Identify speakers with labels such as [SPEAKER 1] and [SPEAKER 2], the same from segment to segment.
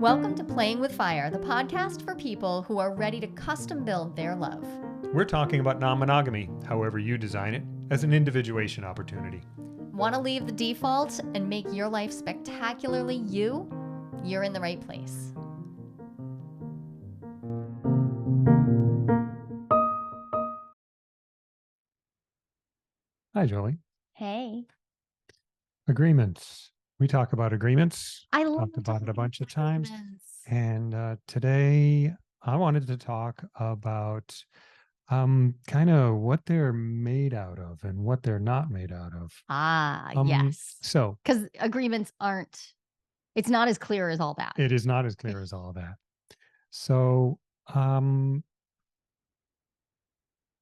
[SPEAKER 1] Welcome to Playing with Fire, the podcast for people who are ready to custom build their love.
[SPEAKER 2] We're talking about non-monogamy, however you design it, as an individuation opportunity.
[SPEAKER 1] Want to leave the default and make your life spectacularly you? You're in the right place.
[SPEAKER 2] Hi, Jolie.
[SPEAKER 1] Hey.
[SPEAKER 2] Agreements. We talk about agreements.
[SPEAKER 1] I love
[SPEAKER 2] Talked about it a bunch of times.
[SPEAKER 1] agreements.
[SPEAKER 2] And today I wanted to talk about kind of what they're made out of and what they're not made out of.
[SPEAKER 1] Yes.
[SPEAKER 2] So
[SPEAKER 1] Because agreements it's not as clear as all that.
[SPEAKER 2] it is not as clear as all that. So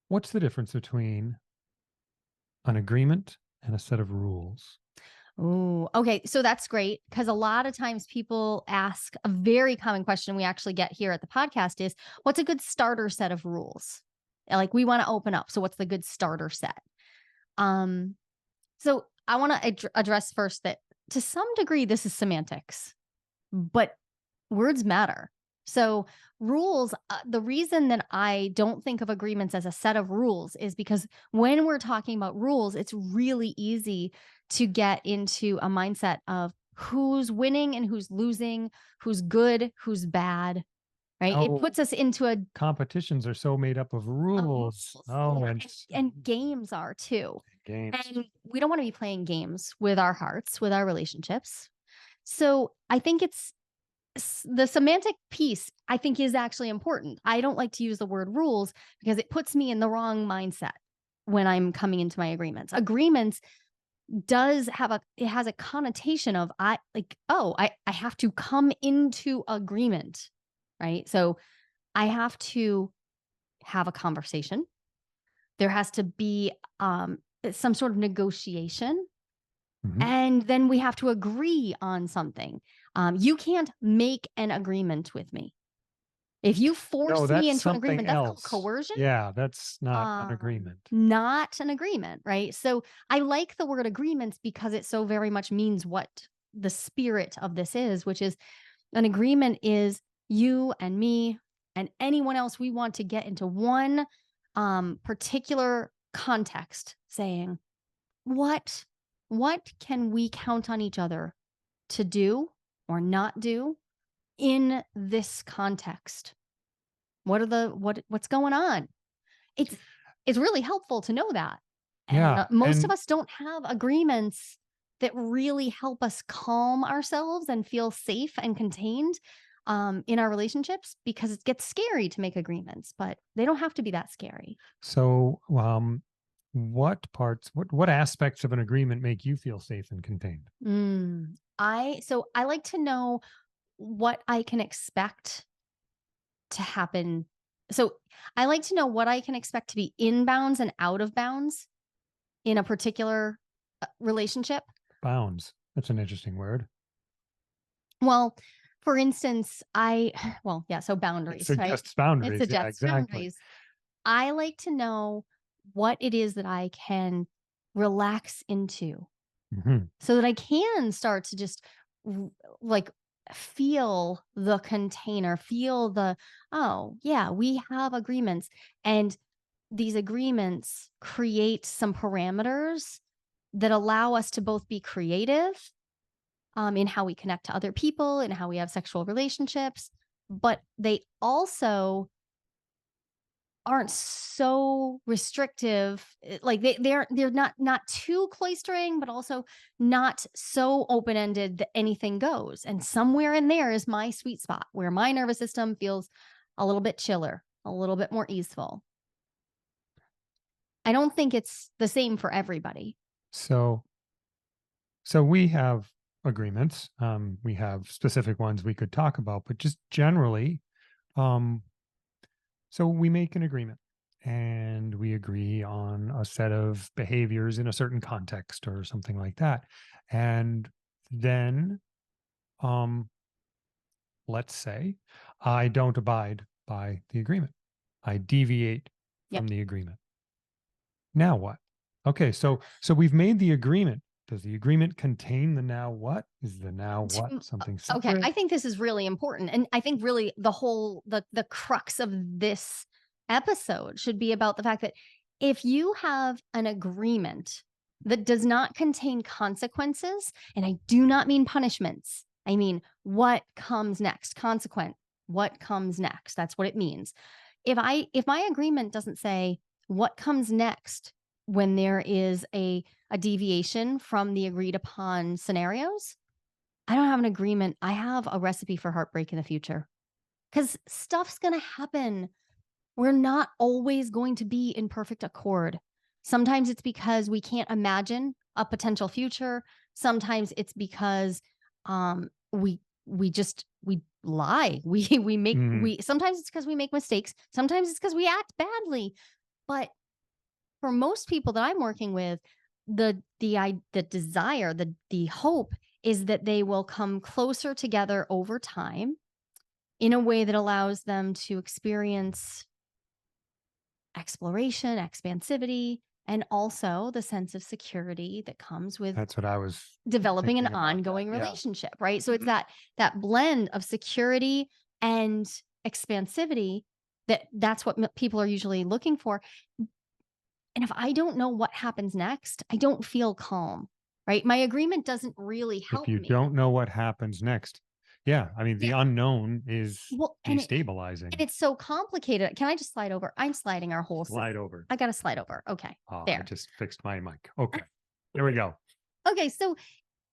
[SPEAKER 2] what's the difference between an agreement and a set of rules?
[SPEAKER 1] Ooh, okay. So that's great because a lot of times people ask a very common question we actually get here at the podcast is, what's a good starter set of rules? Like we want to open up. So what's the good starter set? So I want to address first that to some degree, this is semantics, but words matter. So rules, the reason that I don't think of agreements as a set of rules is because when we're talking about rules, it's really easy to get into a mindset of who's winning and who's losing, who's good, who's bad, right? It puts us into a
[SPEAKER 2] competitions are so made up of rules.
[SPEAKER 1] And games are too.
[SPEAKER 2] Games.
[SPEAKER 1] And we don't want to be playing games with our hearts, with our relationships. So I think the semantic piece, I think, is actually important. I don't like to use the word rules because it puts me in the wrong mindset when I'm coming into my agreements. Agreements has a connotation of I have to come into agreement, right? So I have to have a conversation. There has to be some sort of negotiation.
[SPEAKER 2] Mhm.
[SPEAKER 1] And then we have to agree on something. You can't make an agreement with me. If you force me into an agreement, that's called coercion.
[SPEAKER 2] Yeah, that's not an agreement.
[SPEAKER 1] Not an agreement, right? So I like the word agreements because it so very much means what the spirit of this is, which is an agreement is you and me and anyone else we want to get into one particular context saying, what can we count on each other to do or not do in this context? What's going on? It's really helpful to know that. And most of us don't have agreements that really help us calm ourselves and feel safe and contained in our relationships because it gets scary to make agreements, but they don't have to be that scary.
[SPEAKER 2] So what aspects of an agreement make you feel safe and contained?
[SPEAKER 1] I like to know what I can expect to happen. So I like to know what I can expect to be in bounds and out of bounds in a particular relationship.
[SPEAKER 2] Bounds. That's an interesting word.
[SPEAKER 1] Well, for instance, so boundaries,
[SPEAKER 2] It
[SPEAKER 1] right?
[SPEAKER 2] suggests boundaries.
[SPEAKER 1] It suggests
[SPEAKER 2] exactly.
[SPEAKER 1] boundaries. I like to know what it is that I can relax into so that I can start to just like feel the container, feel we have agreements. And these agreements create some parameters that allow us to both be creative in how we connect to other people and how we have sexual relationships, but they also aren't so restrictive. Like they're not too cloistering, but also not so open-ended that anything goes. And somewhere in there is my sweet spot where my nervous system feels a little bit chiller, a little bit more easeful. I don't think it's the same for everybody.
[SPEAKER 2] So we have agreements. We have specific ones we could talk about, but just generally, so we make an agreement and we agree on a set of behaviors in a certain context or something like that. And then, let's say I don't abide by the agreement. I deviate from the agreement. Now what? Okay, so we've made the agreement Does the agreement contain the now what? Is the now
[SPEAKER 1] T
[SPEAKER 2] what something
[SPEAKER 1] Okay,
[SPEAKER 2] separate?
[SPEAKER 1] I think this is really important, and I think really the crux of this episode should be about the fact that if you have an agreement that does not contain consequences, and I do not mean punishments, I mean what comes next, consequent, what comes next, that's what it means. If my agreement doesn't say what comes next when there is a deviation from the agreed upon scenarios, I don't have an agreement. I have a recipe for heartbreak in the future because stuff's going to happen. We're not always going to be in perfect accord. Sometimes it's because we can't imagine a potential future. Sometimes it's because we lie.
[SPEAKER 2] Mm,
[SPEAKER 1] We sometimes it's because we make mistakes. Sometimes it's because we act badly. But for most people that I'm working with, the desire, the hope is that they will come closer together over time in a way that allows them to experience exploration, expansivity, and also the sense of security that comes with
[SPEAKER 2] that's what I was
[SPEAKER 1] developing an
[SPEAKER 2] thinking about that.
[SPEAKER 1] ongoing
[SPEAKER 2] Yeah.
[SPEAKER 1] relationship, right? So it's
[SPEAKER 2] Mhm.
[SPEAKER 1] that blend of security and expansivity that's what people are usually looking for. And if I don't know what happens next, I don't feel calm, right? My agreement doesn't really
[SPEAKER 2] If
[SPEAKER 1] help
[SPEAKER 2] you
[SPEAKER 1] me.
[SPEAKER 2] don't know what happens next. Yeah. I mean, the
[SPEAKER 1] Yeah.
[SPEAKER 2] unknown is
[SPEAKER 1] Well, and
[SPEAKER 2] destabilizing.
[SPEAKER 1] it's so complicated. Can I just slide over? I'm sliding our whole
[SPEAKER 2] Slide over.
[SPEAKER 1] I gotta slide over. Okay.
[SPEAKER 2] I
[SPEAKER 1] There.
[SPEAKER 2] just fixed my mic. Okay. There we go.
[SPEAKER 1] Okay. So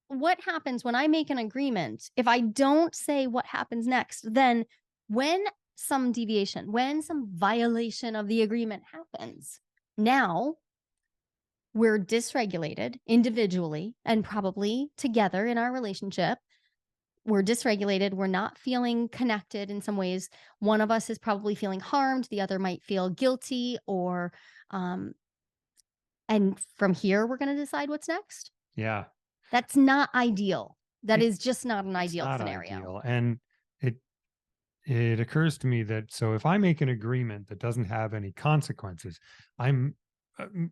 [SPEAKER 1] what happens when I make an agreement? If I don't say what happens next, then when some deviation, when some violation of the agreement happens, now we're dysregulated individually and probably together in our relationship. We're dysregulated. We're not feeling connected in some ways. One of us is probably feeling harmed. The other might feel guilty um, and from here, we're going to decide what's next.
[SPEAKER 2] Yeah.
[SPEAKER 1] That's not ideal. That
[SPEAKER 2] It,
[SPEAKER 1] is just not an
[SPEAKER 2] it's
[SPEAKER 1] ideal
[SPEAKER 2] not
[SPEAKER 1] scenario.
[SPEAKER 2] ideal. And it it occurs to me that so if I make an agreement that doesn't have any consequences, I'm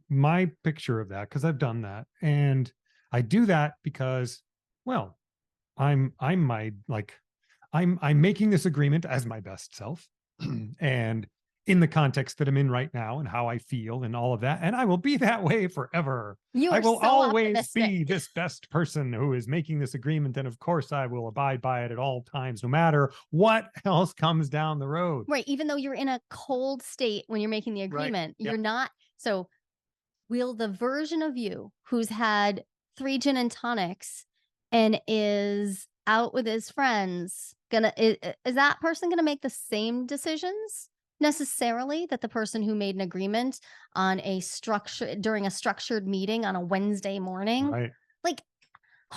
[SPEAKER 2] my picture of that because I've done that, and I do that because, well, I'm my like I'm making this agreement as my best self, and in the context that I'm in right now and how I feel and all of that, and I will be that way forever.
[SPEAKER 1] You
[SPEAKER 2] I
[SPEAKER 1] are
[SPEAKER 2] will
[SPEAKER 1] so
[SPEAKER 2] always
[SPEAKER 1] optimistic.
[SPEAKER 2] be this best person who is making this agreement, and of course I will abide by it at all times, no matter what else comes down the road.
[SPEAKER 1] Right. Even though you're in a cold state when you're making the
[SPEAKER 2] Right.
[SPEAKER 1] agreement,
[SPEAKER 2] Yep.
[SPEAKER 1] you're not. So, will the version of you who's had 3 gin and tonics and is out with his friends is that person gonna make the same decisions necessarily that the person who made an agreement on a structure during a structured meeting on a Wednesday morning?
[SPEAKER 2] Right.
[SPEAKER 1] Like,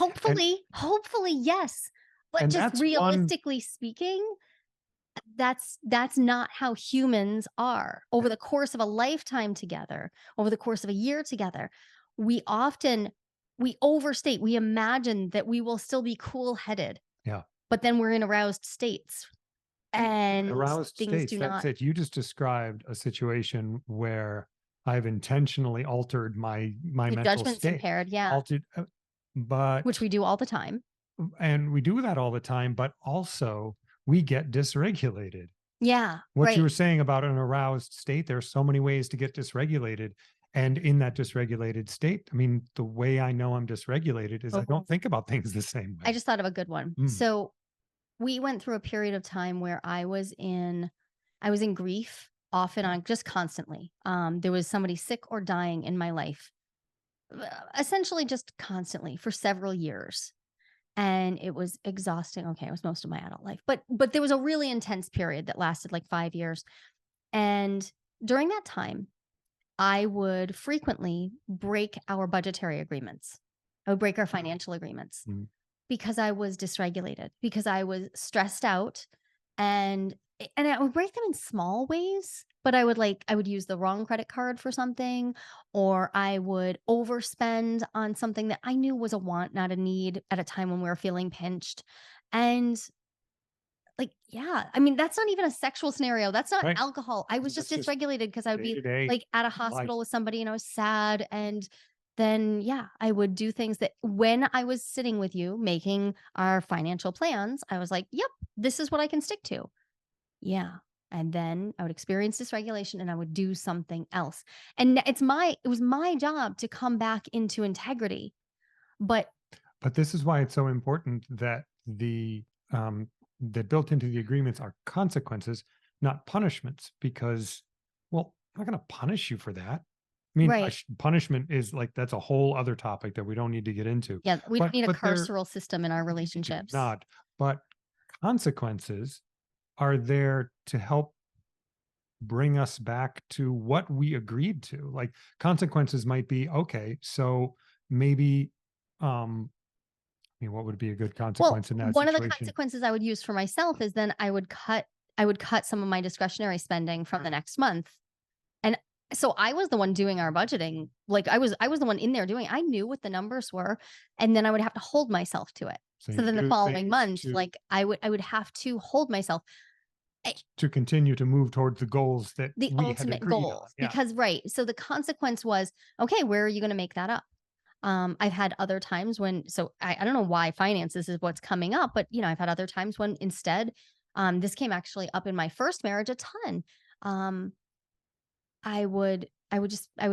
[SPEAKER 2] And
[SPEAKER 1] hopefully, yes. But just
[SPEAKER 2] that's one.
[SPEAKER 1] realistically speaking, that's not how humans are. Over the course of a lifetime together, over the course of a year together, we often we overstate. We imagine that we will still be cool-headed,
[SPEAKER 2] Yeah.
[SPEAKER 1] but then we're in aroused states and
[SPEAKER 2] Aroused
[SPEAKER 1] things
[SPEAKER 2] states.
[SPEAKER 1] do
[SPEAKER 2] That's
[SPEAKER 1] not
[SPEAKER 2] it. You just described a situation where I've intentionally altered my
[SPEAKER 1] your
[SPEAKER 2] mental
[SPEAKER 1] judgment's
[SPEAKER 2] state.
[SPEAKER 1] impaired, yeah,
[SPEAKER 2] Altered,
[SPEAKER 1] which
[SPEAKER 2] but
[SPEAKER 1] we do all the time.
[SPEAKER 2] and we do that all the time. But also we get dysregulated.
[SPEAKER 1] Yeah,
[SPEAKER 2] What you
[SPEAKER 1] right.
[SPEAKER 2] were saying about an aroused state, there's so many ways to get dysregulated. And in that dysregulated state, I mean, the way I know I'm dysregulated is I
[SPEAKER 1] Oh,
[SPEAKER 2] don't think about things the same
[SPEAKER 1] I
[SPEAKER 2] way.
[SPEAKER 1] just thought of a good one.
[SPEAKER 2] Mm,
[SPEAKER 1] So, we went through a period of time where I was in grief off and on just constantly. There was somebody sick or dying in my life, essentially just constantly for several years. And it was exhausting. Okay, it was most of my adult life. But there was a really intense period that lasted like 5 years. And during that time, I would frequently break our budgetary agreements. I would break our financial agreements
[SPEAKER 2] mm,
[SPEAKER 1] because I was dysregulated, because I was stressed out and I would break them in small ways, but I would use the wrong credit card for something, or I would overspend on something that I knew was a want, not a need at a time when we were feeling pinched. And like, yeah, I mean, that's not even a sexual scenario. That's not
[SPEAKER 2] right.
[SPEAKER 1] alcohol. I was just
[SPEAKER 2] That's just
[SPEAKER 1] dysregulated because I would
[SPEAKER 2] day
[SPEAKER 1] be
[SPEAKER 2] to day
[SPEAKER 1] like at a
[SPEAKER 2] life.
[SPEAKER 1] hospital with somebody and I was sad and then yeah, I would do things that when I was sitting with you making our financial plans, I was like, yep, this is what I can stick to. Yeah. And then I would experience dysregulation and I would do something else. And it was my job to come back into integrity. But
[SPEAKER 2] But this is why it's so important that that built into the agreements are consequences, not punishments, because, well, I'm not going to punish you for that. I mean,
[SPEAKER 1] right.
[SPEAKER 2] punishment is like that's a whole other topic that we don't need to get into.
[SPEAKER 1] Yeah. We don't need a
[SPEAKER 2] But there,
[SPEAKER 1] carceral system in our
[SPEAKER 2] we do
[SPEAKER 1] relationships.
[SPEAKER 2] not. But consequences are there to help bring us back to what we agreed to. Like consequences might be okay, so maybe I mean, what would be a good
[SPEAKER 1] Well,
[SPEAKER 2] consequence in that
[SPEAKER 1] one of the
[SPEAKER 2] situation?
[SPEAKER 1] consequences I would use for myself is then I would cut some of my discretionary spending from the next month. And so I was the one doing our budgeting. Like I was the one in there doing I knew what the numbers were, and then I would have to hold myself to it.
[SPEAKER 2] So
[SPEAKER 1] So
[SPEAKER 2] you
[SPEAKER 1] then the
[SPEAKER 2] do
[SPEAKER 1] following
[SPEAKER 2] things
[SPEAKER 1] month, like I would have to hold myself. Eh,
[SPEAKER 2] to continue to move towards the goals that
[SPEAKER 1] the
[SPEAKER 2] we had
[SPEAKER 1] ultimate
[SPEAKER 2] agreed on.
[SPEAKER 1] goals.
[SPEAKER 2] Yeah.
[SPEAKER 1] Because right. So the consequence was, okay, where are you going to make that up? I've had other times when so I don't know why finances is what's coming up, but I've had other times when instead, this came actually up in my first marriage a ton. Um, I would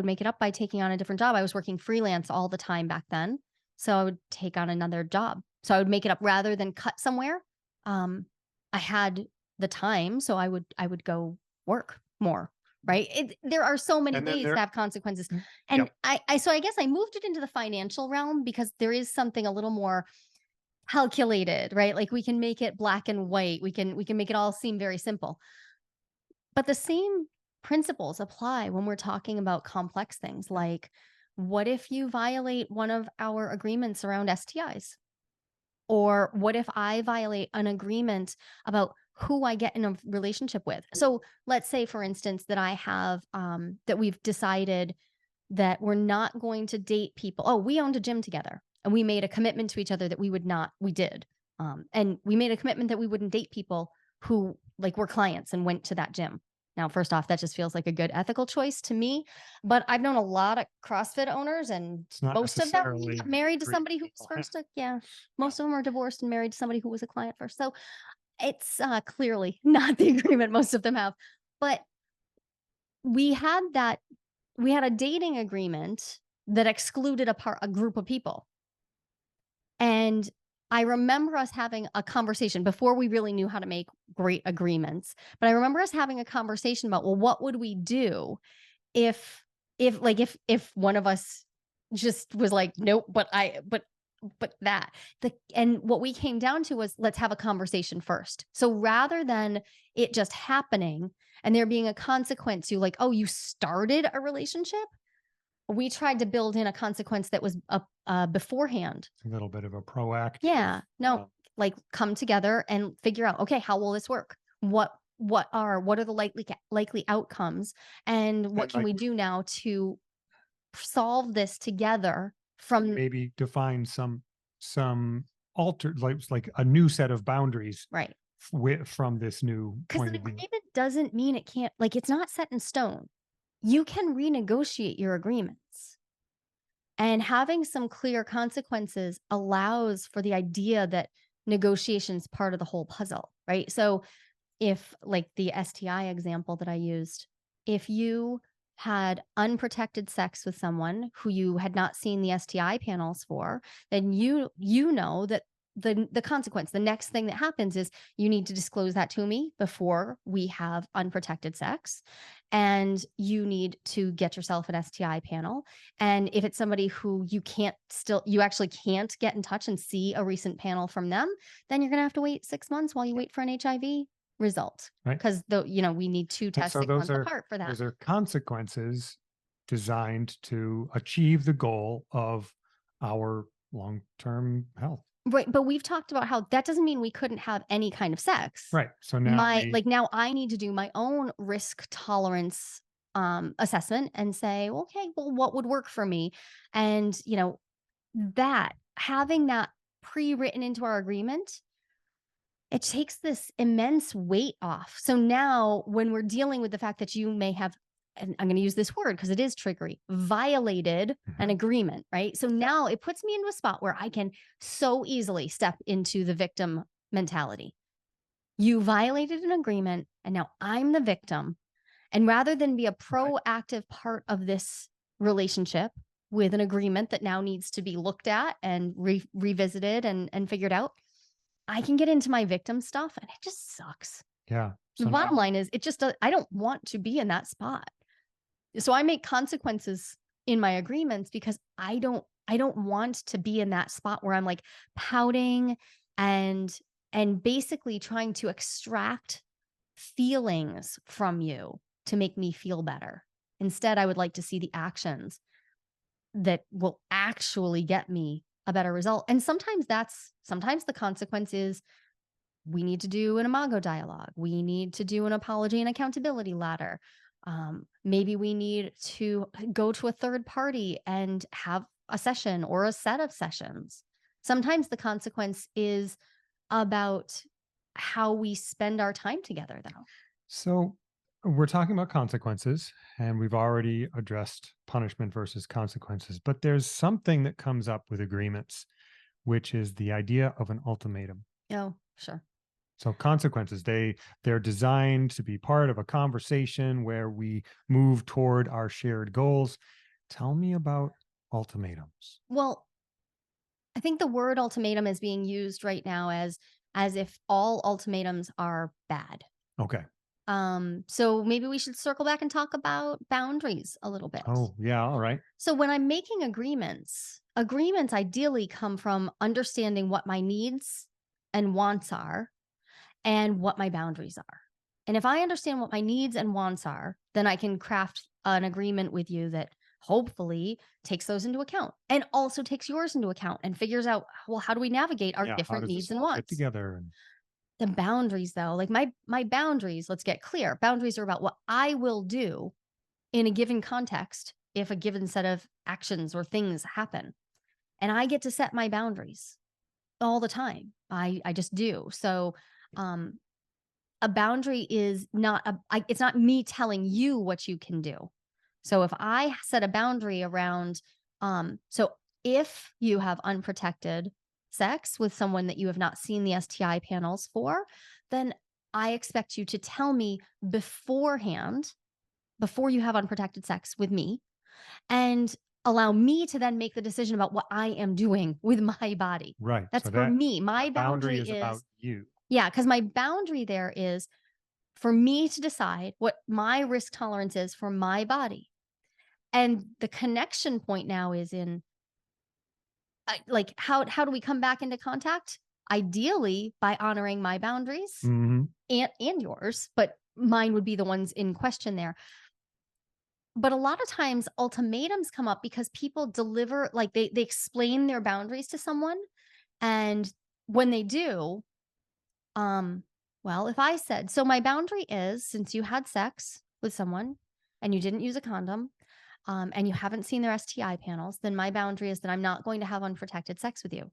[SPEAKER 1] make it up by taking on a different job. I was working freelance all the time back then. So I would take on another job. So I would make it up rather than cut somewhere. Um, I had the time, so I would go work more. Right. There are so many
[SPEAKER 2] And then
[SPEAKER 1] ways to
[SPEAKER 2] there,
[SPEAKER 1] have consequences. And
[SPEAKER 2] yep.
[SPEAKER 1] so I guess I moved it into the financial realm because there is something a little more calculated, right? Like we can make it black and white. We can make it all seem very simple. But the same principles apply when we're talking about complex things like what if you violate one of our agreements around STIs? Or what if I violate an agreement about who I get in a relationship with? So let's say, for instance, that I have that we've decided that we're not going to date people. Oh, we owned a gym together and we made a commitment to each other that we would not, we did. And we made a commitment that we wouldn't date people who like were clients and went to that gym. Now, first off, that just feels like a good ethical choice to me. But I've known a lot of CrossFit owners, and
[SPEAKER 2] It's not
[SPEAKER 1] most of them
[SPEAKER 2] necessarily
[SPEAKER 1] got married to
[SPEAKER 2] great
[SPEAKER 1] somebody who was
[SPEAKER 2] people.
[SPEAKER 1] first. Yeah, most of them are divorced and married to somebody who was a client first. So it's clearly not the agreement most of them have. But we had that we had a dating agreement that excluded a group of people. And I remember us having a conversation before we really knew how to make great agreements. But I remember us having a conversation about, well, what would we do if if one of us just was like, nope, but that and what we came down to was let's have a conversation first. So rather than it just happening and there being a consequence to like, oh, you started a relationship, we tried to build in a consequence that was beforehand.
[SPEAKER 2] It's a little bit of a proactive.
[SPEAKER 1] Yeah, no, like come together and figure out, okay, how will this work? What are the likely outcomes, and what
[SPEAKER 2] And
[SPEAKER 1] can
[SPEAKER 2] like
[SPEAKER 1] we do now to solve this together from
[SPEAKER 2] maybe define some altered like a new set of boundaries
[SPEAKER 1] right?
[SPEAKER 2] from this new
[SPEAKER 1] Because
[SPEAKER 2] point
[SPEAKER 1] an
[SPEAKER 2] of view.
[SPEAKER 1] agreement doesn't mean it can't like it's not set in stone. You can renegotiate your agreements. And having some clear consequences allows for the idea that negotiation is part of the whole puzzle, right? So if like the STI example that I used, if you had unprotected sex with someone who you had not seen the STI panels for, then you know that the consequence, the next thing that happens is you need to disclose that to me before we have unprotected sex. And you need to get yourself an STI panel. And if it's somebody who you actually can't get in touch and see a recent panel from them, then you're going to have to wait 6 months while you wait for an HIV result
[SPEAKER 2] Right.
[SPEAKER 1] because we need two
[SPEAKER 2] And
[SPEAKER 1] tests
[SPEAKER 2] so
[SPEAKER 1] 6 months apart for that.
[SPEAKER 2] those are consequences designed to achieve the goal of our long-term health.
[SPEAKER 1] Right. But we've talked about how that doesn't mean we couldn't have any kind of sex.
[SPEAKER 2] Right. So now we
[SPEAKER 1] Now I need to do my own risk tolerance assessment and say, well, okay, well, what would work for me? And that having that pre-written into our agreement, it takes this immense weight off. So now when we're dealing with the fact that you may have and I'm going to use this word because it is triggery, violated an agreement, right? So now it puts me into a spot where I can so easily step into the victim mentality. You violated an agreement, and now I'm the victim. And rather than be a proactive part of this relationship with an agreement that now needs to be looked at and revisited and figured out, I can get into my victim stuff and it just sucks.
[SPEAKER 2] Yeah.
[SPEAKER 1] The
[SPEAKER 2] So
[SPEAKER 1] bottom line is it just, I don't want to be in that spot. So I make consequences in my agreements because I don't want to be in that spot where I'm like pouting and basically trying to extract feelings from you to make me feel better. Instead, I would like to see the actions that will actually get me a better result. And sometimes the consequence is we need to do an imago dialogue. We need to do an apology and accountability ladder. Maybe we need to go to a third party and have a session or a set of sessions. Sometimes the consequence is about how we spend our time together, though.
[SPEAKER 2] So we're talking about consequences, and we've already addressed punishment versus consequences, but there's something that comes up with agreements, which is the idea of an ultimatum.
[SPEAKER 1] Oh, sure.
[SPEAKER 2] So consequences, they're designed to be part of a conversation where we move toward our shared goals. Tell me about ultimatums.
[SPEAKER 1] Well, I think the word ultimatum is being used right now as if all ultimatums are bad.
[SPEAKER 2] Okay.
[SPEAKER 1] So maybe we should circle back and talk about boundaries a little bit.
[SPEAKER 2] Oh, yeah, all right.
[SPEAKER 1] So when I'm making agreements ideally come from understanding what my needs and wants are and what my boundaries are. And if I understand what my needs and wants are, then I can craft an agreement with you that hopefully takes those into account and also takes yours into account and figures out, well, how do we navigate our
[SPEAKER 2] Yeah, how
[SPEAKER 1] different
[SPEAKER 2] does
[SPEAKER 1] needs
[SPEAKER 2] this
[SPEAKER 1] and
[SPEAKER 2] all fit
[SPEAKER 1] wants?
[SPEAKER 2] together? And
[SPEAKER 1] The boundaries, though, like my boundaries, let's get clear. Boundaries are about what I will do in a given context if a given set of actions or things happen. And I get to set my boundaries all the time. I just do. So um a boundary is not it's not me telling you what you can do. So if I set a boundary around so if you have unprotected sex with someone that you have not seen the STI panels for, then I expect you to tell me beforehand, before you have unprotected sex with me, and allow me to then make the decision about what I am doing with my body.
[SPEAKER 2] right.
[SPEAKER 1] That's
[SPEAKER 2] So
[SPEAKER 1] for
[SPEAKER 2] that
[SPEAKER 1] me. My
[SPEAKER 2] boundary
[SPEAKER 1] boundary
[SPEAKER 2] is about
[SPEAKER 1] is,
[SPEAKER 2] you.
[SPEAKER 1] yeah, because my boundary there is for me to decide what my risk tolerance is for my body. And the connection point now is in like how do we come back into contact? Ideally by honoring my boundaries
[SPEAKER 2] Hmm.
[SPEAKER 1] and yours, but mine would be the ones in question there. But a lot of times ultimatums come up because people deliver, like they explain their boundaries to someone, and when they do, um well, if I said, so my boundary is, since you had sex with someone and you didn't use a condom, and you haven't seen their STI panels, then my boundary is that I'm not going to have unprotected sex with you.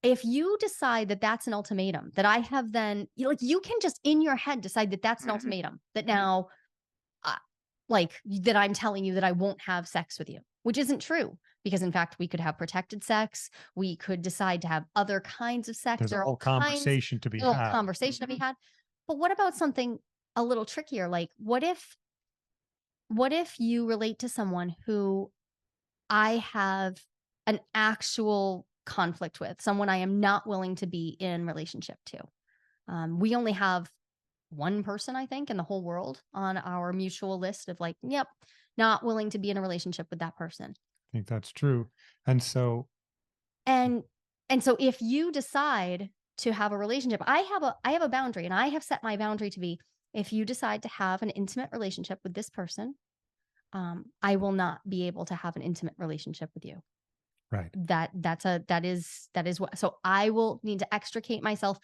[SPEAKER 1] If you decide that that's an ultimatum, that I have then, like, you can just in your head decide that that's an ultimatum, that now, uh, like, that I'm telling you that I won't have sex with you, which isn't true. Because in fact, we could have protected sex. We could decide to have other kinds of sex.
[SPEAKER 2] There's a
[SPEAKER 1] There are
[SPEAKER 2] whole
[SPEAKER 1] all kinds,
[SPEAKER 2] conversation to be
[SPEAKER 1] little
[SPEAKER 2] had.
[SPEAKER 1] conversation to be had. But what about something a little trickier? Like, what if you relate to someone who I have an actual conflict with, someone I am not willing to be in relationship to? We only have one person, I think, in the whole world on our mutual list of like, yep, not willing to be in a relationship with that person.
[SPEAKER 2] I think that's true. And so,
[SPEAKER 1] And so if you decide to have a relationship, I have a boundary, and I have set my boundary to be, if you decide to have an intimate relationship with this person, I will not be able to have an intimate relationship with you.
[SPEAKER 2] right.
[SPEAKER 1] That is what, so I will need to extricate myself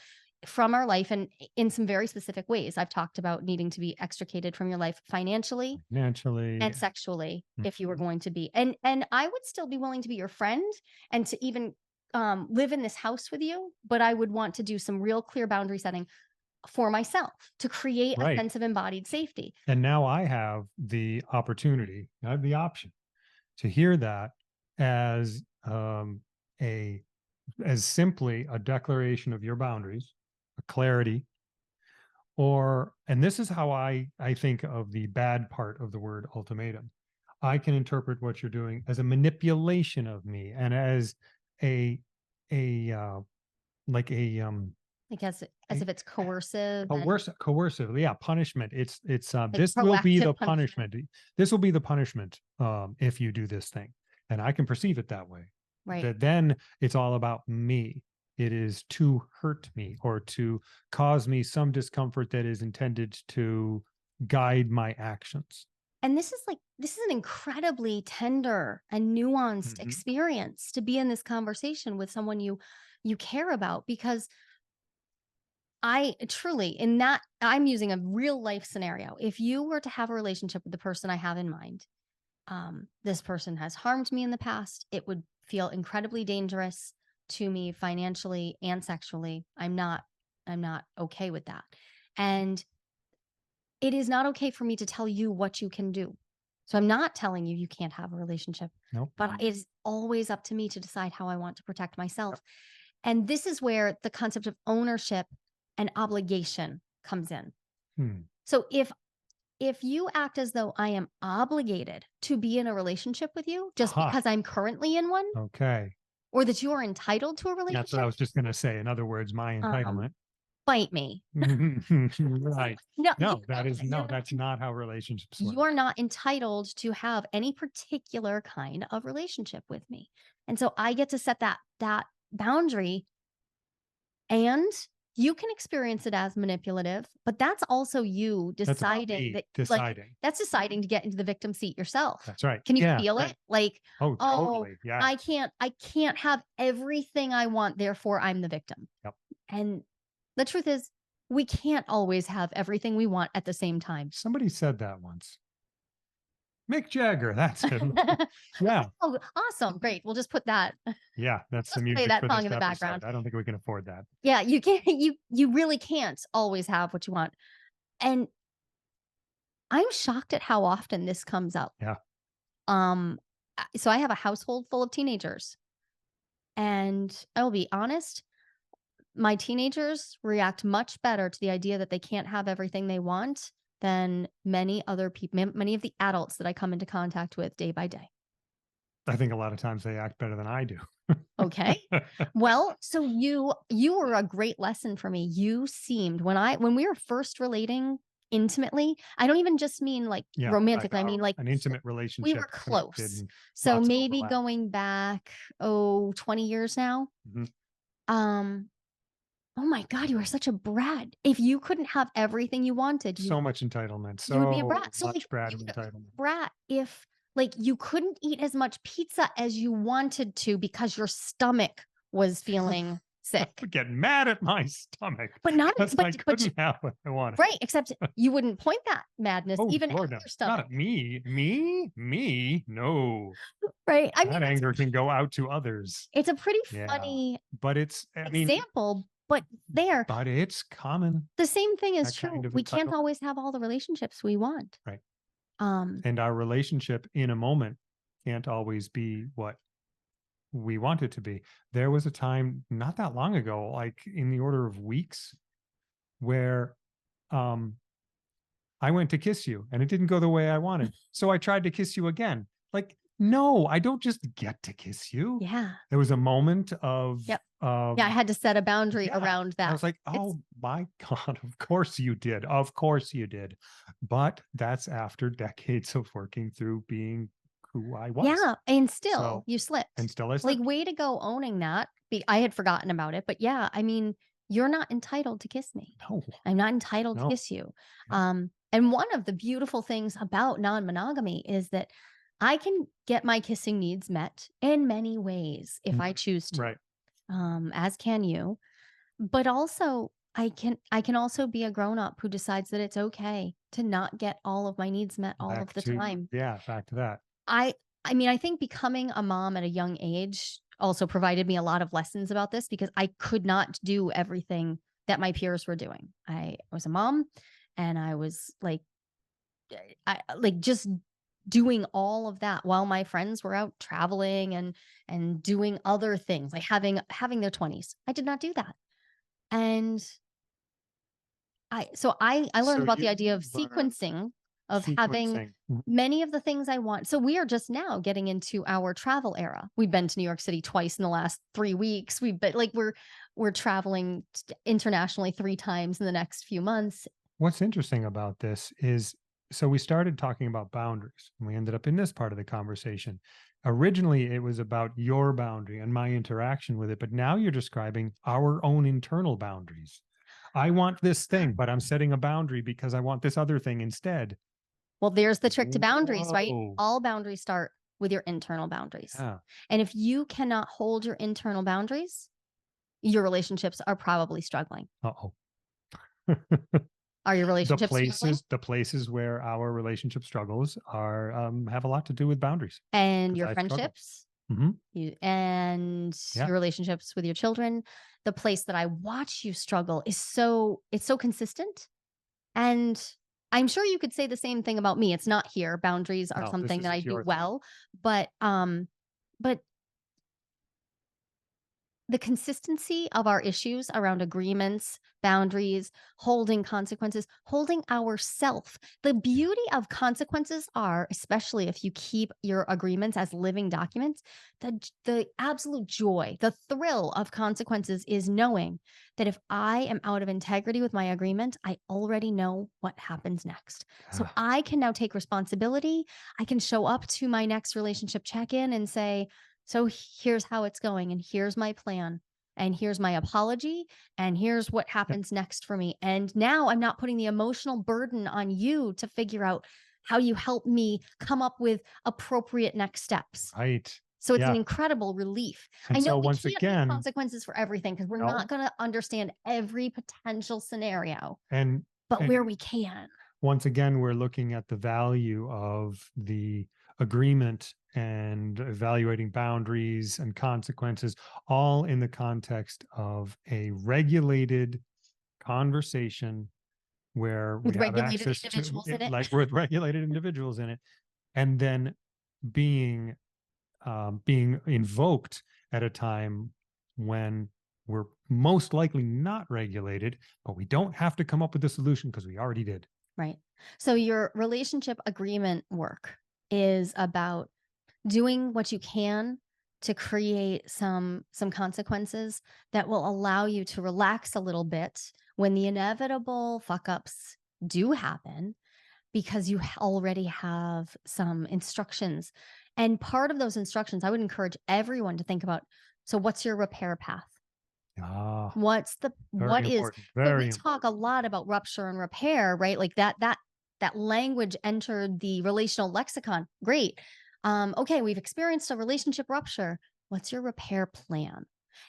[SPEAKER 1] from our life, and in some very specific ways. I've talked about needing to be extricated from your life financially
[SPEAKER 2] Financially.
[SPEAKER 1] and sexually
[SPEAKER 2] Mm.
[SPEAKER 1] if you were going to be, and I would still be willing to be your friend and to even live in this house with you, but I would want to do some real clear boundary setting for myself to create a
[SPEAKER 2] Right.
[SPEAKER 1] sense of embodied safety.
[SPEAKER 2] And now I have the opportunity, I have the option to hear that as a as simply a declaration of your boundaries, a clarity, or and this is how I think of the bad part of the word ultimatum. I can interpret what you're doing as a manipulation of me and as a a like
[SPEAKER 1] Like as
[SPEAKER 2] a
[SPEAKER 1] if it's coercive and
[SPEAKER 2] coercive, yeah, punishment. It's
[SPEAKER 1] like
[SPEAKER 2] this will be
[SPEAKER 1] proactive
[SPEAKER 2] the
[SPEAKER 1] punishment.
[SPEAKER 2] punishment. This will be the punishment if you do this thing. And I can perceive it that way.
[SPEAKER 1] Right.
[SPEAKER 2] That then it's all about me. It is to hurt me or to cause me some discomfort that is intended to guide my actions.
[SPEAKER 1] And this is an incredibly tender and nuanced
[SPEAKER 2] Mhm.
[SPEAKER 1] experience to be in this conversation with someone you care about, because I truly, in that, I'm using a real life scenario. If you were to have a relationship with the person I have in mind, this person has harmed me in the past, it would feel incredibly dangerous to me financially and sexually. I'm not okay with that. And it is not okay for me to tell you what you can do. So I'm not telling you you can't have a relationship,
[SPEAKER 2] Nope.
[SPEAKER 1] but it is always up to me to decide how I want to protect myself. And this is where the concept of ownership and obligation comes in.
[SPEAKER 2] Hmm.
[SPEAKER 1] So if you act as though I am obligated to be in a relationship with you just
[SPEAKER 2] Ha.
[SPEAKER 1] because I'm currently in one,
[SPEAKER 2] Okay.
[SPEAKER 1] or that you are entitled to a
[SPEAKER 2] That's what I
[SPEAKER 1] relationship,
[SPEAKER 2] was just going to say. In other words, my
[SPEAKER 1] um,
[SPEAKER 2] entitlement.
[SPEAKER 1] bite me.
[SPEAKER 2] Right.
[SPEAKER 1] No,
[SPEAKER 2] No, that is no, that's
[SPEAKER 1] you're
[SPEAKER 2] not how relationships work.
[SPEAKER 1] you're not entitled to have any particular kind of relationship with me. And so I get to set that boundary, and you can experience it as manipulative, but that's also you
[SPEAKER 2] That's about
[SPEAKER 1] deciding
[SPEAKER 2] me
[SPEAKER 1] that, like,
[SPEAKER 2] deciding.
[SPEAKER 1] that's deciding to get into the victim seat yourself.
[SPEAKER 2] That's right.
[SPEAKER 1] Can you
[SPEAKER 2] Yeah.
[SPEAKER 1] feel
[SPEAKER 2] Right.
[SPEAKER 1] it? Like,
[SPEAKER 2] Oh,
[SPEAKER 1] oh,
[SPEAKER 2] totally. Yeah.
[SPEAKER 1] I can't have everything I want, therefore I'm the victim.
[SPEAKER 2] Yep.
[SPEAKER 1] And the truth is, we can't always have everything we want at the same time.
[SPEAKER 2] Somebody said that once. Mick Jagger. That's it. Yeah.
[SPEAKER 1] Oh, awesome. Great. We'll just put that,
[SPEAKER 2] Yeah. That's the
[SPEAKER 1] just play
[SPEAKER 2] music
[SPEAKER 1] that
[SPEAKER 2] for
[SPEAKER 1] song
[SPEAKER 2] this
[SPEAKER 1] in the
[SPEAKER 2] episode.
[SPEAKER 1] background.
[SPEAKER 2] I don't think we can afford that.
[SPEAKER 1] Yeah, you can't you really can't always have what you want. And I'm shocked at how often this comes up.
[SPEAKER 2] Yeah.
[SPEAKER 1] Um so I have a household full of teenagers, and I will be honest, my teenagers react much better to the idea that they can't have everything they want than many other people, many of the adults that I come into contact with day by day.
[SPEAKER 2] I think a lot of times they act better than I do.
[SPEAKER 1] Okay. Well, so you were a great lesson for me. You seemed, when we were first relating intimately, I don't even just mean like
[SPEAKER 2] Yeah. Like
[SPEAKER 1] romantically. I mean like
[SPEAKER 2] an intimate
[SPEAKER 1] we
[SPEAKER 2] relationship
[SPEAKER 1] were
[SPEAKER 2] connected
[SPEAKER 1] close.
[SPEAKER 2] and
[SPEAKER 1] So
[SPEAKER 2] lots of
[SPEAKER 1] maybe
[SPEAKER 2] overlap.
[SPEAKER 1] going back 20 years now.
[SPEAKER 2] Mhm.
[SPEAKER 1] Um oh my god, you are such a brat. If you couldn't have everything you wanted,
[SPEAKER 2] So much entitlement.
[SPEAKER 1] you would be a
[SPEAKER 2] So
[SPEAKER 1] brat. So
[SPEAKER 2] much
[SPEAKER 1] like
[SPEAKER 2] bad
[SPEAKER 1] you would be a
[SPEAKER 2] entitlement.
[SPEAKER 1] brat if like you couldn't eat as much pizza as you wanted to because your stomach was feeling sick.
[SPEAKER 2] Get mad at my stomach
[SPEAKER 1] But not
[SPEAKER 2] because I
[SPEAKER 1] but
[SPEAKER 2] couldn't have what I wanted.
[SPEAKER 1] right, except you wouldn't point that madness
[SPEAKER 2] Oh
[SPEAKER 1] even at
[SPEAKER 2] Lord, no.
[SPEAKER 1] your
[SPEAKER 2] Not
[SPEAKER 1] stomach,
[SPEAKER 2] at me. Me? No.
[SPEAKER 1] right? I mean,
[SPEAKER 2] That anger can go out to others.
[SPEAKER 1] it's a pretty
[SPEAKER 2] Yeah.
[SPEAKER 1] funny
[SPEAKER 2] But it's, I mean,
[SPEAKER 1] example, but there,
[SPEAKER 2] but it's common,
[SPEAKER 1] the same thing is
[SPEAKER 2] that kind
[SPEAKER 1] true.
[SPEAKER 2] of
[SPEAKER 1] We can't
[SPEAKER 2] entitlement.
[SPEAKER 1] always have all the relationships we want.
[SPEAKER 2] Right.
[SPEAKER 1] Um,
[SPEAKER 2] And our relationship in a moment can't always be what we want it to be. There was a time not that long ago, like in the order of weeks, where um I went to kiss you and it didn't go the way I wanted. So I tried to kiss you again. Like, no, I don't just get to kiss you.
[SPEAKER 1] yeah.
[SPEAKER 2] There was a moment
[SPEAKER 1] Yep.
[SPEAKER 2] of
[SPEAKER 1] Yeah, I had to set a boundary
[SPEAKER 2] yeah.
[SPEAKER 1] around
[SPEAKER 2] I
[SPEAKER 1] that.
[SPEAKER 2] was like,
[SPEAKER 1] It's
[SPEAKER 2] oh my God, of course you did. Of course you did. But that's after decades of working through being who I was.
[SPEAKER 1] yeah, and still
[SPEAKER 2] So,
[SPEAKER 1] you
[SPEAKER 2] and
[SPEAKER 1] slipped.
[SPEAKER 2] still I
[SPEAKER 1] Like,
[SPEAKER 2] slipped.
[SPEAKER 1] way to go owning that. I had forgotten about it, but yeah, I mean, you're not entitled to kiss me.
[SPEAKER 2] No,
[SPEAKER 1] I'm not entitled to
[SPEAKER 2] no.
[SPEAKER 1] kiss you.
[SPEAKER 2] Yeah.
[SPEAKER 1] And one of the beautiful things about non-monogamy is that I can get my kissing needs met in many ways if I choose to,
[SPEAKER 2] Right.
[SPEAKER 1] as can you. But also, I can also be a grown up who decides that it's okay to not get all of my needs met all of
[SPEAKER 2] Back
[SPEAKER 1] the
[SPEAKER 2] to,
[SPEAKER 1] time.
[SPEAKER 2] yeah, back to that.
[SPEAKER 1] I I mean, I think becoming a mom at a young age also provided me a lot of lessons about this, because I could not do everything that my peers were doing. I was a mom and I was like, just doing all of that while my friends were out traveling and doing other things, like having their 20s. I did not do that. And I learned
[SPEAKER 2] So
[SPEAKER 1] about the
[SPEAKER 2] you
[SPEAKER 1] idea of
[SPEAKER 2] were
[SPEAKER 1] sequencing, of having
[SPEAKER 2] sequencing. Mhm.
[SPEAKER 1] many of the things I want. So we are just now getting into our travel era. We've been to New York City twice in the last 3 weeks. We've been like we're traveling internationally 3 times in the next few months.
[SPEAKER 2] What's interesting about this is, so we started talking about boundaries and we ended up in this part of the conversation. Originally, it was about your boundary and my interaction with it, but now you're describing our own internal boundaries. I want this thing, but I'm setting a boundary because I want this other thing instead.
[SPEAKER 1] Well, there's the trick to boundaries, right?
[SPEAKER 2] Whoa.
[SPEAKER 1] All boundaries start with your internal boundaries.
[SPEAKER 2] Yeah.
[SPEAKER 1] And if you cannot hold your internal boundaries, your relationships are probably struggling.
[SPEAKER 2] Uh-oh.
[SPEAKER 1] Are your relationships struggling?
[SPEAKER 2] The places where our relationship struggles are have a lot to do with boundaries
[SPEAKER 1] And
[SPEAKER 2] because
[SPEAKER 1] your
[SPEAKER 2] I struggle.
[SPEAKER 1] friendships,
[SPEAKER 2] Hmm.
[SPEAKER 1] and
[SPEAKER 2] Yeah.
[SPEAKER 1] your relationships with your children. The place that I watch you struggle is it's so consistent. And I'm sure you could say the same thing about me. It's not here. Boundaries are
[SPEAKER 2] No, this
[SPEAKER 1] something that I
[SPEAKER 2] isn't
[SPEAKER 1] do
[SPEAKER 2] your thing.
[SPEAKER 1] well, but the consistency of our issues around agreements, boundaries, holding consequences, holding ourself. The
[SPEAKER 2] Yeah.
[SPEAKER 1] beauty of consequences are, especially if you keep your agreements as living documents, the absolute joy, the thrill of consequences is knowing that if I am out of integrity with my agreement, I already know what happens next. So
[SPEAKER 2] Yeah.
[SPEAKER 1] I can now take responsibility. I can show up to my next relationship check-in and say, so here's how it's going, and here's my plan, and here's my apology, and here's what
[SPEAKER 2] Yep.
[SPEAKER 1] happens next for me. And now I'm not putting the emotional burden on you to figure out how you help me come up with appropriate next steps.
[SPEAKER 2] Right.
[SPEAKER 1] So it's an
[SPEAKER 2] Yeah.
[SPEAKER 1] incredible relief. I
[SPEAKER 2] And
[SPEAKER 1] know
[SPEAKER 2] so
[SPEAKER 1] we
[SPEAKER 2] once
[SPEAKER 1] can't have
[SPEAKER 2] again,
[SPEAKER 1] consequences for everything because we're not
[SPEAKER 2] no,
[SPEAKER 1] going to understand every potential scenario,
[SPEAKER 2] and
[SPEAKER 1] but where
[SPEAKER 2] and
[SPEAKER 1] we can.
[SPEAKER 2] once again, we're looking at the value of the agreement and evaluating boundaries and consequences, all in the context of a regulated conversation where we
[SPEAKER 1] With
[SPEAKER 2] have
[SPEAKER 1] regulated
[SPEAKER 2] access to
[SPEAKER 1] individuals in
[SPEAKER 2] it,
[SPEAKER 1] it.
[SPEAKER 2] like with regulated individuals in it, and then being being invoked at a time when we're most likely not regulated, but we don't have to come up with a solution because we already did.
[SPEAKER 1] Right. So your relationship agreement work is about doing what you can to create some consequences that will allow you to relax a little bit when the inevitable fuck ups do happen, because you already have some instructions. And part of those instructions, I would encourage everyone to think about, so what's your repair path?
[SPEAKER 2] Ah, very
[SPEAKER 1] What is
[SPEAKER 2] important.
[SPEAKER 1] so we
[SPEAKER 2] Very
[SPEAKER 1] talk
[SPEAKER 2] important.
[SPEAKER 1] a lot about rupture and repair, right? Like that language entered the relational lexicon. Great. Okay, we've experienced a relationship rupture. What's your repair plan?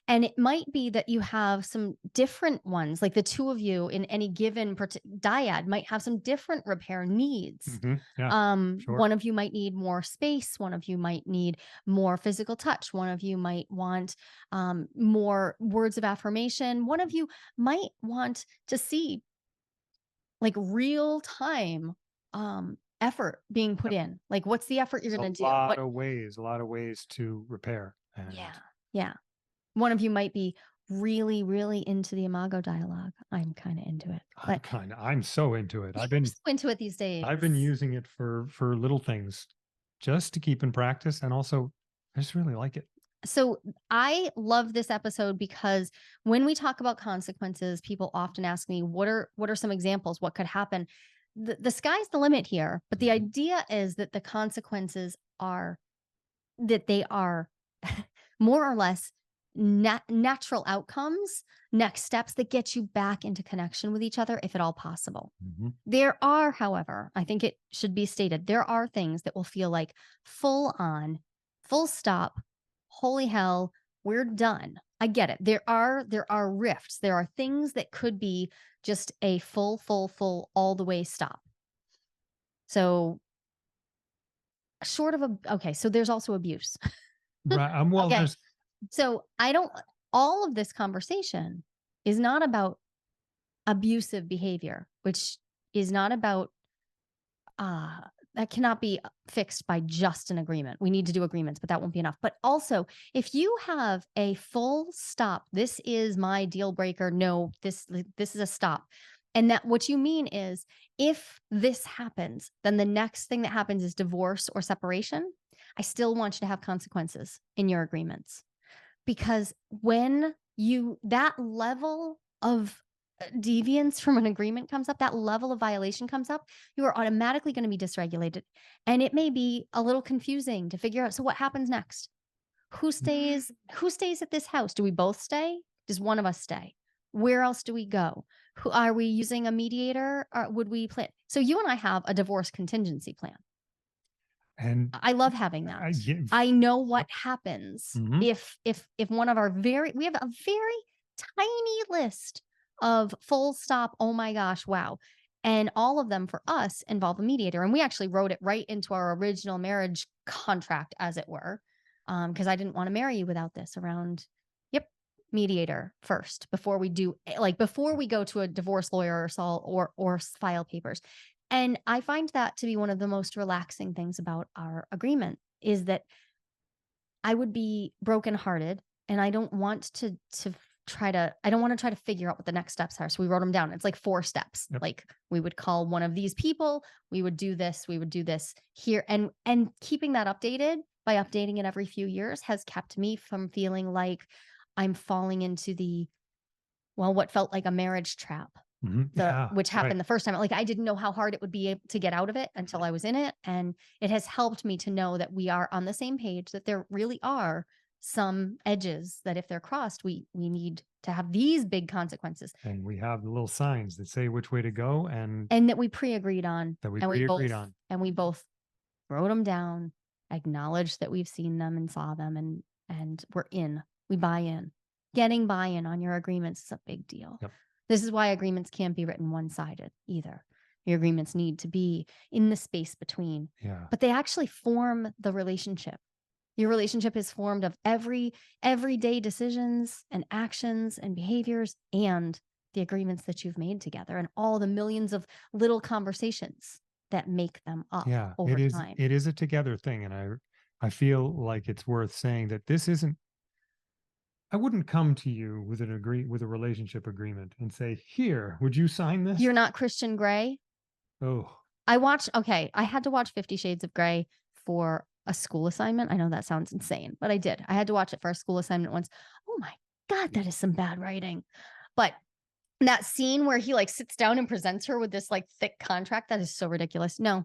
[SPEAKER 1] And it might be that you have some different ones, like the two of you in any given dyad might have some different repair needs.
[SPEAKER 2] Hmm. Yeah, sure.
[SPEAKER 1] One of you might need more space, one of you might need more physical touch, one of you might want more words of affirmation, one of you might want to see like real time effort being put
[SPEAKER 2] Yep.
[SPEAKER 1] in. Like, what's the effort you're
[SPEAKER 2] There's
[SPEAKER 1] going to do? What?
[SPEAKER 2] a lot of ways to repair.
[SPEAKER 1] Yeah,
[SPEAKER 2] And
[SPEAKER 1] yeah. One of you might be really, really into the imago dialogue. I'm kind of into it, but
[SPEAKER 2] I'm so into it.
[SPEAKER 1] people are so into it these
[SPEAKER 2] I've
[SPEAKER 1] days.
[SPEAKER 2] been using it for little things just to keep in practice. And also I just really like it.
[SPEAKER 1] So I love this episode because when we talk about consequences, people often ask me, what are some examples? What could happen? The sky's the limit here, but the
[SPEAKER 2] Mhm.
[SPEAKER 1] idea is that the consequences are that they are more or less natural outcomes, next steps that get you back into connection with each other, if at all possible.
[SPEAKER 2] Mhm.
[SPEAKER 1] There are, however, I think it should be stated, there are things that will feel like full on, full stop, holy hell, we're done. I get it. There are rifts. There are things that could be just a full all the way stop. So short of a okay, so there's also abuse.
[SPEAKER 2] Right. Well,
[SPEAKER 1] Okay.
[SPEAKER 2] there's
[SPEAKER 1] So I don't all of this conversation is not about abusive behavior, which is not about uh that cannot be fixed by just an agreement. We need to do agreements, but that won't be enough. But also, if you have a full stop, this is my deal breaker. No, this is a stop. And that what you mean is if this happens, then the next thing that happens is divorce or separation. I still want you to have consequences in your agreements. Because when you that level of deviance from an agreement comes up, that level of violation comes up, you are automatically going to be dysregulated. And it may be a little confusing to figure out. So what happens next? Who stays at this house? Do we both stay? Does one of us stay? Where else do we go? Who are we using a mediator? Or would we plan? So you and I have a divorce contingency plan.
[SPEAKER 2] And
[SPEAKER 1] I love having
[SPEAKER 2] I
[SPEAKER 1] that.
[SPEAKER 2] give,
[SPEAKER 1] I know what
[SPEAKER 2] yep.
[SPEAKER 1] happens
[SPEAKER 2] Mhm.
[SPEAKER 1] if one of our we have a very tiny list of full stop, oh my gosh, wow. And all of them for us involve a mediator. And we actually wrote it right into our original marriage contract, as it were. Because I didn't want to marry you without this around, yep, mediator first before we do before we go to a divorce lawyer or file papers. And I find that to be one of the most relaxing things about our agreement is that I would be brokenhearted and I don't want to I don't want to try to figure out what the next steps are. So we wrote them down. It's like 4 steps.
[SPEAKER 2] Yep.
[SPEAKER 1] Like we would call one of these people, we would do this here. And keeping that updated by updating it every few years has kept me from feeling like I'm falling into what felt like a marriage trap,
[SPEAKER 2] Yeah,
[SPEAKER 1] which
[SPEAKER 2] right.
[SPEAKER 1] happened the first time. Like I didn't know how hard it would be to get out of it until I was in it. And it has helped me to know that we are on the same page, that there really are some edges that if they're crossed, we need to have these big consequences
[SPEAKER 2] And we have the little signs that say which way to go and
[SPEAKER 1] and that we pre-agreed on
[SPEAKER 2] that we
[SPEAKER 1] and
[SPEAKER 2] pre-agreed on.
[SPEAKER 1] we both wrote them down, acknowledged that we've seen them and saw them and we buy in. Getting buy-in on your agreements is a big deal.
[SPEAKER 2] Yep.
[SPEAKER 1] This is why agreements can't be written one-sided either. Your agreements need to be in the space between.
[SPEAKER 2] Yeah.
[SPEAKER 1] But they actually form the relationship. Your relationship is formed of everyday decisions and actions and behaviors and the agreements that you've made together and all the millions of little conversations that make them up
[SPEAKER 2] Yeah.
[SPEAKER 1] over time.
[SPEAKER 2] It is a together thing. And I feel like it's worth saying that this isn't I wouldn't come to you with with a relationship agreement and say, "Here, would you sign this?"
[SPEAKER 1] You're not Christian Grey.
[SPEAKER 2] Oh,
[SPEAKER 1] I had to watch 50 Shades of Grey for a school assignment. I know that sounds insane, but I did. I had to watch it for a school assignment once. Oh my God, that is some bad writing. But that scene where he like sits down and presents her with this like thick contract, that is so ridiculous. No,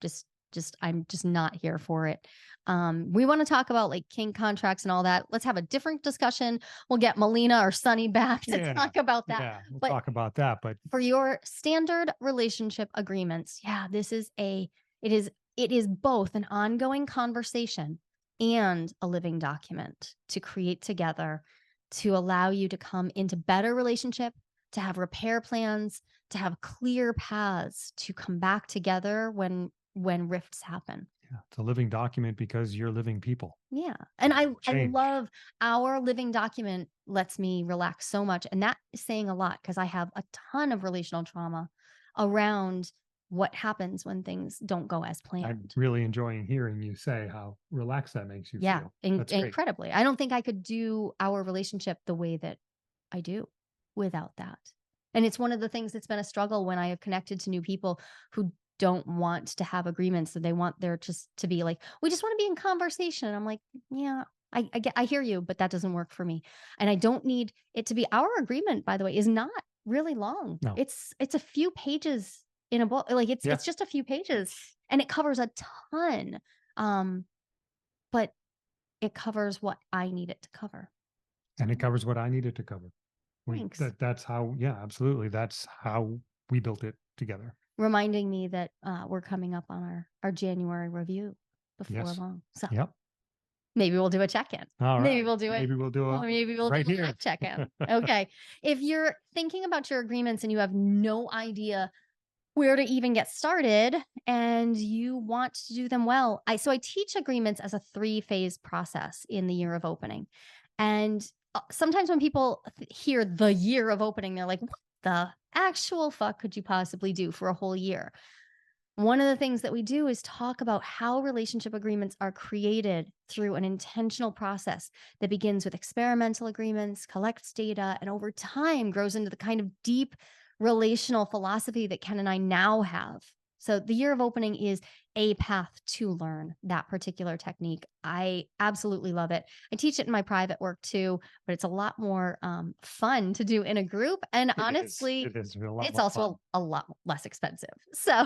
[SPEAKER 1] just I'm just not here for it. We want to talk about like king contracts and all that. Let's have a different discussion. We'll get Melina or Sunny back to
[SPEAKER 2] yeah.
[SPEAKER 1] talk about that.
[SPEAKER 2] Yeah, we'll
[SPEAKER 1] But
[SPEAKER 2] talk about that, but
[SPEAKER 1] for your standard relationship agreements, yeah, it is both an ongoing conversation and a living document to create together to allow you to come into better relationship, to have repair plans, to have clear paths to come back together when rifts happen.
[SPEAKER 2] yeah, it's a living document because you're living people.
[SPEAKER 1] Yeah. And I
[SPEAKER 2] Change.
[SPEAKER 1] love our living document lets me relax so much. And that is saying a lot because I have a ton of relational trauma around what happens when things don't go as
[SPEAKER 2] I'm
[SPEAKER 1] planned.
[SPEAKER 2] really enjoying hearing you say how relaxed that makes you
[SPEAKER 1] Yeah,
[SPEAKER 2] feel. That's great.
[SPEAKER 1] incredibly. I don't think I could do our relationship the way that I do without that. And it's one of the things that's been a struggle when I have connected to new people who don't want to have agreements, that they want there just to be like, we just want to be in conversation. And I'm like, yeah, I hear you, but that doesn't work for me. And I don't need it to be our agreement, by the way, is not really long.
[SPEAKER 2] No.
[SPEAKER 1] It's a few pages in a book. Like
[SPEAKER 2] Yeah.
[SPEAKER 1] it's just a few pages and it covers a ton. But it covers what I need it to cover.
[SPEAKER 2] And it covers what I needed to cover.
[SPEAKER 1] Thanks.
[SPEAKER 2] That's how, yeah, absolutely. That's how we built it together.
[SPEAKER 1] Reminding me that we're coming up on our January review before
[SPEAKER 2] Yes.
[SPEAKER 1] long. So
[SPEAKER 2] Yep.
[SPEAKER 1] maybe we'll do a check-in.
[SPEAKER 2] All
[SPEAKER 1] Maybe
[SPEAKER 2] right.
[SPEAKER 1] we'll do it.
[SPEAKER 2] Maybe we'll do
[SPEAKER 1] Well,
[SPEAKER 2] a
[SPEAKER 1] maybe we'll
[SPEAKER 2] right
[SPEAKER 1] do a
[SPEAKER 2] here.
[SPEAKER 1] live check-in. Okay. If you're thinking about your agreements and you have no idea where to even get started and you want to do them well, I teach agreements as a 3-phase process in the year of opening. And sometimes when people hear the year of opening, they're like, what the actual fuck could you possibly do for a whole year? One of the things that we do is talk about how relationship agreements are created through an intentional process that begins with experimental agreements, collects data, and over time grows into the kind of deep relational philosophy that Ken and I now have. So, the year of opening is a path to learn that particular technique. I absolutely love it. I teach it in my private work too, but it's a lot more fun to do in a group. And
[SPEAKER 2] It is.
[SPEAKER 1] honestly,
[SPEAKER 2] It is a lot
[SPEAKER 1] it's
[SPEAKER 2] more
[SPEAKER 1] also
[SPEAKER 2] fun.
[SPEAKER 1] a lot less expensive. So,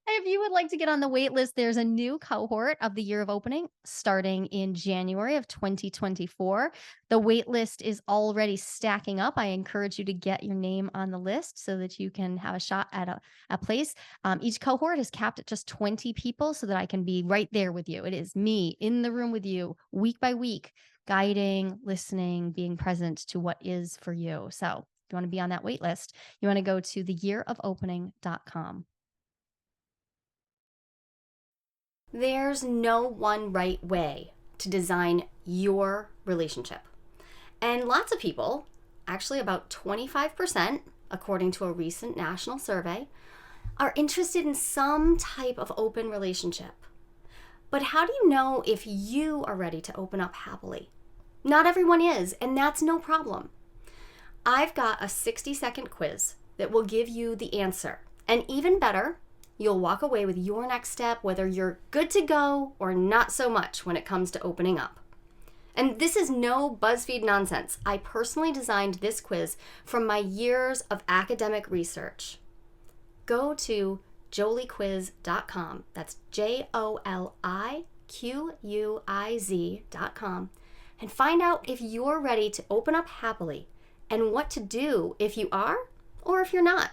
[SPEAKER 1] if you would like to get on the wait list, there's a new cohort of the year of opening starting in January of 2024. The wait list is already stacking up. I encourage you to get your name on the list so that you can have a shot at a place. Each cohort is capped at just 20 people so that I can be right there with you. It is me in the room with you week by week, guiding, listening, being present to what is for you. So, if you want to be on that wait list, you want to go to theyearofopening.com. There's no one right way to design your relationship. And lots of people, actually about 25%, according to a recent national survey, are interested in some type of open relationship. But how do you know if you are ready to open up happily? Not everyone is, and that's no problem. I've got a 60-second quiz that will give you the answer. And even better, you'll walk away with your next step, whether you're good to go or not so much when it comes to opening up. And this is no BuzzFeed nonsense. I personally designed this quiz from my years of academic research. Go to joliequiz.com. That's JOLIQUIZ.com and find out if you're ready to open up happily and what to do if you are or if you're not.